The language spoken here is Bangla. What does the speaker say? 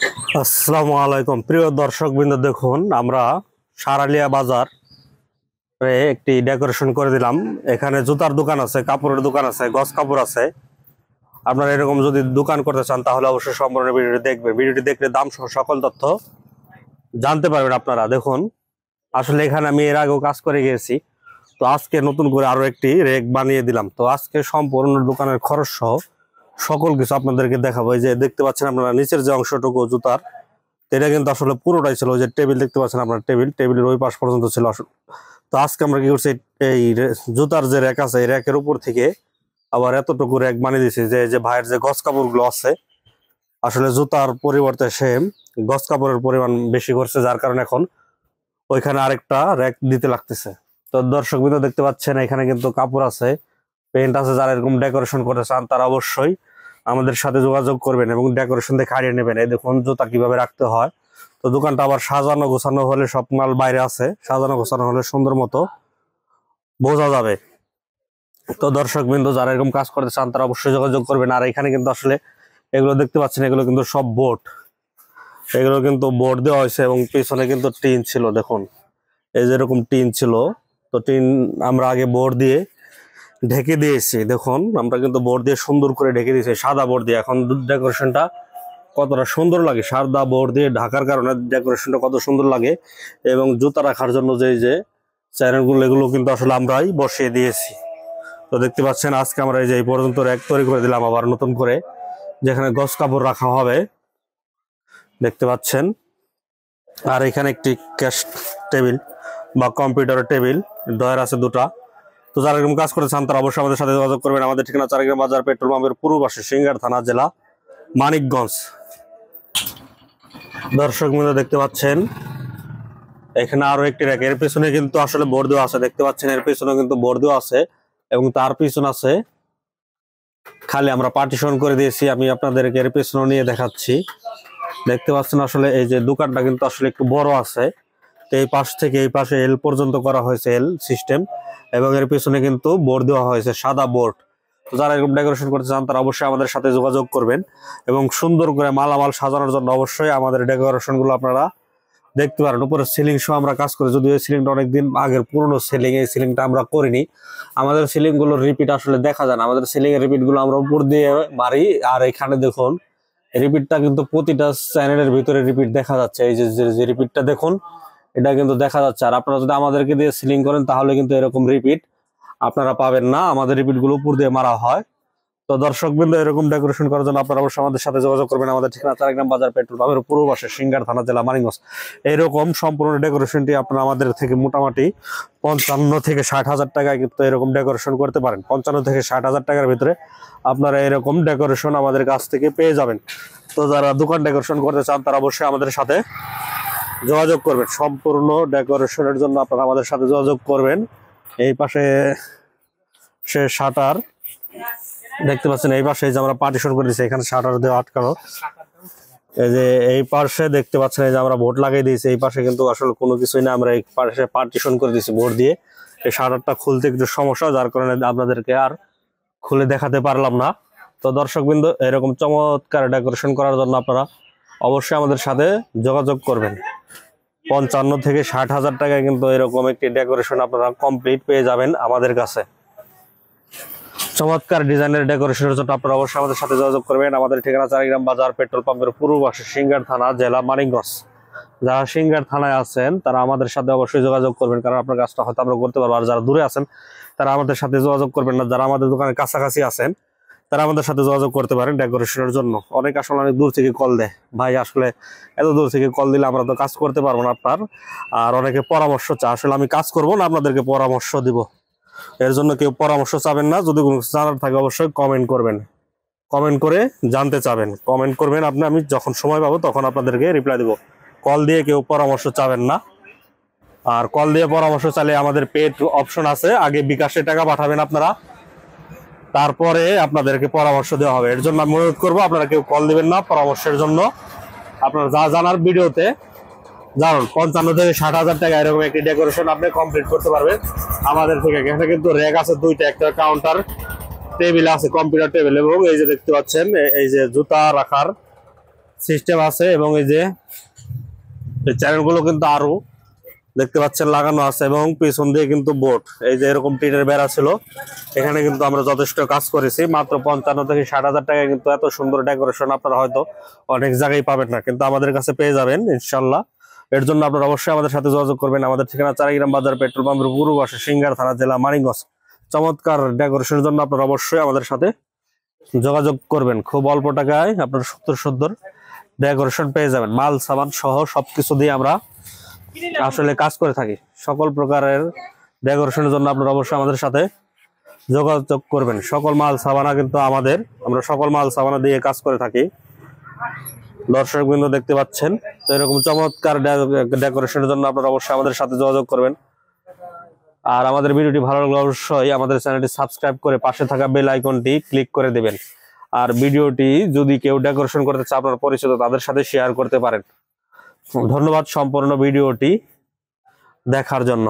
আসসালামু আলাইকুম প্রিয় দর্শকবৃন্দ, দেখুন আমরা সারালিয়া বাজার একটি ডেকোরেশন করে দিলাম। এখানে জুতার দোকান আছে, কাপড়ের দোকান আছে, গস কাপড় আছে। আপনারা এরকম যদি দোকান করতে চান তাহলে অবশ্যই সম্পূর্ণ ভিডিওটি দেখবেন। ভিডিওটি দেখলে দাম সহ সকল তথ্য জানতে পারবেন আপনারা। দেখুন আসলে এখানে আমি এর আগেও কাজ করে গিয়েছি, তো আজকে নতুন করে আরো একটি রেক বানিয়ে দিলাম। তো আজকে সম্পূর্ণ দোকানের খরচ সহ সকল কিছু আপনাদেরকে দেখাবো। এই যে দেখতে পাচ্ছেন আপনারা নিচের যে অংশটুকু জুতার, এটা কিন্তু আসলে পুরোটাই ছিল। যে টেবিল দেখতে পাচ্ছেন আপনার, টেবিলের ওই পাশ পর্যন্ত ছিল। তো আজকে আমরা কি করছি, এই জুতার যে র্যাক আছে এই র্যাকের উপর থেকে আবার এতটুকু র্যাক বানিয়ে দিয়েছি। যে ভাইয়ের যে গস কাপড়গুলো আছে, আসলে জুতার পরিবর্তে সে গস কাপড়ের পরিমাণ বেশি করছে, যার কারণে এখন ওইখানে আরেকটা র্যাক দিতে লাগতেছে। তো দর্শক বিন্দু দেখতে পাচ্ছেন এখানে কিন্তু কাপড় আছে, পেন্ট আছে। যারা এরকম ডেকোরেশন করতে চান তারা অবশ্যই আমাদের সাথে যোগাযোগ করবেন এবং ডেকোরেশন দেখে হারিয়ে নেবেন। এই দেখুন জুতা কিভাবে রাখতে হয়। তো দোকানটা আবার সাজানো গোছানো হলে, সব মাল বাইরে আছে, সাজানো গোছানো হলে সুন্দর মতো বোঝা যাবে। তো দর্শক বিন্দু যারা এরকম কাজ করতে চান তারা অবশ্যই যোগাযোগ করবেন। আর এখানে কিন্তু আসলে এগুলো দেখতে পাচ্ছেন, এগুলো কিন্তু সব বোর্ড, এগুলো কিন্তু বোর্ড দেওয়া হয়েছে এবং পিছনে কিন্তু টিন ছিল। দেখুন এই যেরকম টিন ছিল, তো টিন আমরা আগে বোর্ড দিয়ে ঢেকে দিয়েছি। দেখুন আমরা কিন্তু বোর্ড দিয়ে সুন্দর করে ঢেকে দিয়েছি, সাদা বোর্ড দিয়ে। এখন ডেকোরেশনটা কতটা সুন্দর লাগে, সাদা বোর্ড দিয়ে ঢাকার কারণে ডেকোরেশনটা কত সুন্দর লাগে। এবং জুতা রাখার জন্য যে চ্যানেলগুলো, এগুলো কিন্তু আসলে আমরাই বসিয়ে দিয়েছি। তো দেখতে পাচ্ছেন আজকে আমরা এই যে এই পর্যন্ত র্যাক তৈরি করে দিলাম আবার নতুন করে, যেখানে গস কাপড় রাখা হবে, দেখতে পাচ্ছেন। আর এখানে একটি ক্যাশ টেবিল বা কম্পিউটারের টেবিল, ডয়ার আছে দুটা। তো যারা এরকম কাজ করে চান তারা অবশ্যই আমাদের সাথে যোগাযোগ করবেন। আমাদের ঠিকানা চারিগ্রাম বাজার, পেট্রোল পাম্পের পূর্ব পাশে, সিঙ্গার থানা, জেলা মানিকগঞ্জ। দর্শক বৃন্দ দেখতে পাচ্ছেন এখানে আরো একটি র্যাক, এর পিছনে কিন্তু আসলে বোর্ড দেওয়া আছে। দেখতে পাচ্ছেন এর পিছনে কিন্তু বোর্ড দেওয়া আছে এবং তার পিছনে আছে খালি আমরা পার্টিশন করে দিয়েছি। আমি আপনাদেরকে এর পিছনে নিয়ে দেখাচ্ছি। দেখতে পাচ্ছেন আসলে এই যে দোকানটা কিন্তু আসলে একটু বড় আছে। তো এই পাশ থেকে এই পাশে এল পর্যন্ত করা হয়েছে, এল সিস্টেম, এবং এর পিছনে কিন্তু বোর্ড দেওয়া হয়েছে, সাদা বোর্ড। তো যারা এরকম ডেকোরেশন করতে চান তারা অবশ্যই আমাদের সাথে যোগাযোগ করবেন এবং সুন্দর করে মালামাল সাজানোর জন্য অবশ্যই আমাদের ডেকোরেশন গুলো আপনারা দেখতে পারেন। উপরে সিলিং সহ আমরা কাজ করি, যদিও এই সিলিংটা অনেকদিন আগের পুরনো সিলিং, এই সিলিংটা আমরা করিনি। আমাদের সিলিং গুলোর রিপিট আসলে দেখা যায় না, আমাদের সিলিং এর রিপিট গুলো আমরা উপর দিয়ে মারি। আর এখানে দেখুন রিপিটটা কিন্তু প্রতিটা চ্যানেলের ভিতরে রিপিট দেখা যাচ্ছে। এই যে রিপিটটা দেখুন, এটা কিন্তু দেখা যাচ্ছে। আর আপনারা যদি আমাদেরকে দিয়ে সিলিং করেন তাহলে কিন্তু এরকম রিপিট আপনারা পাবেন না, আমাদের রিপিট গুলো উপর দিয়ে মারা হয়। তো দর্শকবৃন্দ এরকম ডেকোরেশন করার জন্য আপনারা অবশ্যই আমাদের সাথে যোগাযোগ করবেন। আমাদের ঠিকানা চারিগ্রাম বাজার, পেট্রোল পাম্পের পূর্ব পাশে, সিঙ্গার থানা, জেলা মানিকগঞ্জ। এরকম সম্পূর্ণ ডেকোরেশনটি আপনারা আমাদের থেকে মোটামুটি 55 থেকে 60 হাজার টাকায় কিন্তু এরকম ডেকোরেশন করতে পারেন। 55 থেকে 60 হাজার টাকার ভিতরে আপনারা এরকম ডেকোরেশন আমাদের কাছ থেকে পেয়ে যাবেন। তো যারা দোকান ডেকোরেশন করতে চান তারা অবশ্যই আমাদের সাথে যোগাযোগ করবেন। সম্পূর্ণ ডেকোরেশনের জন্য আপনারা আমাদের সাথে যোগাযোগ করবেন। এই পাশে সে শাটার দেখতে পাচ্ছেন, এই পাশে যে আমরা পার্টিশন করে দিয়েছি, এখানে শাটার দেওয়া আটকানো। এই যে এই পাশে দেখতে পাচ্ছেন এই যে আমরা বোর্ড লাগিয়ে দিয়েছি, এই পাশে কিন্তু আসলে কোনো কিছুই না, আমরা এই পাশে পার্টিশন করে দিয়েছি বোর্ড দিয়ে। এই শাটারটা খুলতে একটু সমস্যা, যার কারণে আপনাদেরকে আর খুলে দেখাতে পারলাম না। তো দর্শকবৃন্দ এরকম চমৎকার ডেকোরেশন করার জন্য আপনারা অবশ্যই আমাদের সাথে যোগাযোগ করবেন। 55 থেকে 60 হাজার টাকায় কিন্তু এরকম একটি ডেকোরেশন আপনারা কমপ্লিট পেয়ে যাবেন আমাদের কাছে। চমৎকার ডিজাইনের ডেকোরেশনের জন্য আপনারা অবশ্যই আমাদের সাথে যোগাযোগ করবেন। আমাদের ঠিকানা চারিগ্রাম বাজার, পেট্রোল পাম্পের পূর্ব পাশে, সিঙ্গার থানা, জেলা মানিকগঞ্জ। যারা সিঙ্গার থানায় আছেন তারা আমাদের সাথে অবশ্যই যোগাযোগ করবেন, কারণ আপনার কাজটা হয়তো আমরা করতে পারবো। আর যারা দূরে আছেন তারা আমাদের সাথে যোগাযোগ করবেন না। যারা আমাদের দোকানের কাছাকাছি আছেন তারা আমাদের সাথে যোগাযোগ করতে পারেন ডেকোরেশনের জন্য। অনেক আসলে অনেক দূর থেকে কল দেয়, ভাই আসলে এত দূর থেকে কল দিলে আমরা তো কাজ করতে পারবো না আপনার। আর অনেকে পরামর্শ চায়, আসলে আমি কাজ করবো না, আপনাদেরকে পরামর্শ দিব। এর জন্য কেউ পরামর্শ চাবেন না। যদি কোনো জানার থাকে অবশ্যই কমেন্ট করবেন, কমেন্ট করে জানতে চাবেন, কমেন্ট করবেন আপনি, আমি যখন সময় পাবো তখন আপনাদেরকে রিপ্লাই দিব। কল দিয়ে কেউ পরামর্শ চাবেন না। আর কল দিয়ে পরামর্শ চাইলে আমাদের পেড অপশন আছে, আগে বিকাশে টাকা পাঠাবেন আপনারা, তারপরে আপনাদেরকে পরামর্শ দেওয়া হবে। এর জন্য আমি অনুরোধ করবো আপনারা কেউ কল দিবেন না পরামর্শের জন্য। আপনারা যা জানার ভিডিওতে জানুন। 55 থেকে 60 হাজার টাকা এরকম একটি ডেকোরেশন আপনি কমপ্লিট করতে পারবেন আমাদের থেকে। এখানে কিন্তু র্যাক আছে দুইটা, একটা কাউন্টার টেবিল আছে, কম্পিউটার টেবিল, এবং এই যে দেখতে পাচ্ছেন এই যে জুতা রাখার সিস্টেম আছে এবং এই যে চ্যানেলগুলো কিন্তু আরো দেখতে পাচ্ছেন লাগানো আছে এবং পিছন দিয়ে কিন্তু বোর্ড এই যে এরকম টিনের বেড়া ছিল। এখানে কিন্তু আমরা যথেষ্ট কাজ করেছি, মাত্র 55 থেকে 60,000 টাকায় কিন্তু এত সুন্দর ডেকোরেশন আপনারা হয়তো অনেক জায়গায় পাবেন না, কিন্তু আমাদের কাছে পেয়ে যাবেন ইনশাল্লাহ। এর জন্য আপনারা অবশ্যই আমাদের সাথে যোগাযোগ করবেন। আমাদের ঠিকানা চারাইগ্রাম বাজার, পেট্রোল পাম্পের পূর্ব পাশে, সিংগার থানা, জেলা মানিকগঞ্জ। চমৎকার ডেকোরেশনের জন্য আপনারা অবশ্যই আমাদের সাথে যোগাযোগ করবেন। খুব অল্প টাকায় আপনারা সুন্দর সুন্দর ডেকোরেশন পেয়ে যাবেন। মাল সামান সহ সবকিছু দিয়ে আমরা আসলে কাজ করে থাকি। সকল প্রকারের ডেকোরেশনের জন্য আপনারা অবশ্যই আমাদের সাথে যোগাযোগ করবেন। সকল মাল সাবানা কিন্তু আমরা সকল মাল সাবানা দিয়ে কাজ করে থাকি। দর্শক বিন্দু দেখতে পাচ্ছেন, তো এরকম চমৎকার ডেকোরেশনের জন্য আপনারা অবশ্যই আমাদের সাথে যোগাযোগ করবেন। আর আমাদের ভিডিওটি ভালো লাগলে অবশ্যই আমাদের চ্যানেলটি সাবস্ক্রাইব করে পাশে থাকা বেল আইকনটি ক্লিক করে দেবেন। আর ভিডিওটি যদি কেউ ডেকোরেশন করতে চায় আপনার পরিচিত তাদের সাথে শেয়ার করতে পারেন। ধন্যবাদ সম্পূর্ণ ভিডিওটি দেখার জন্য।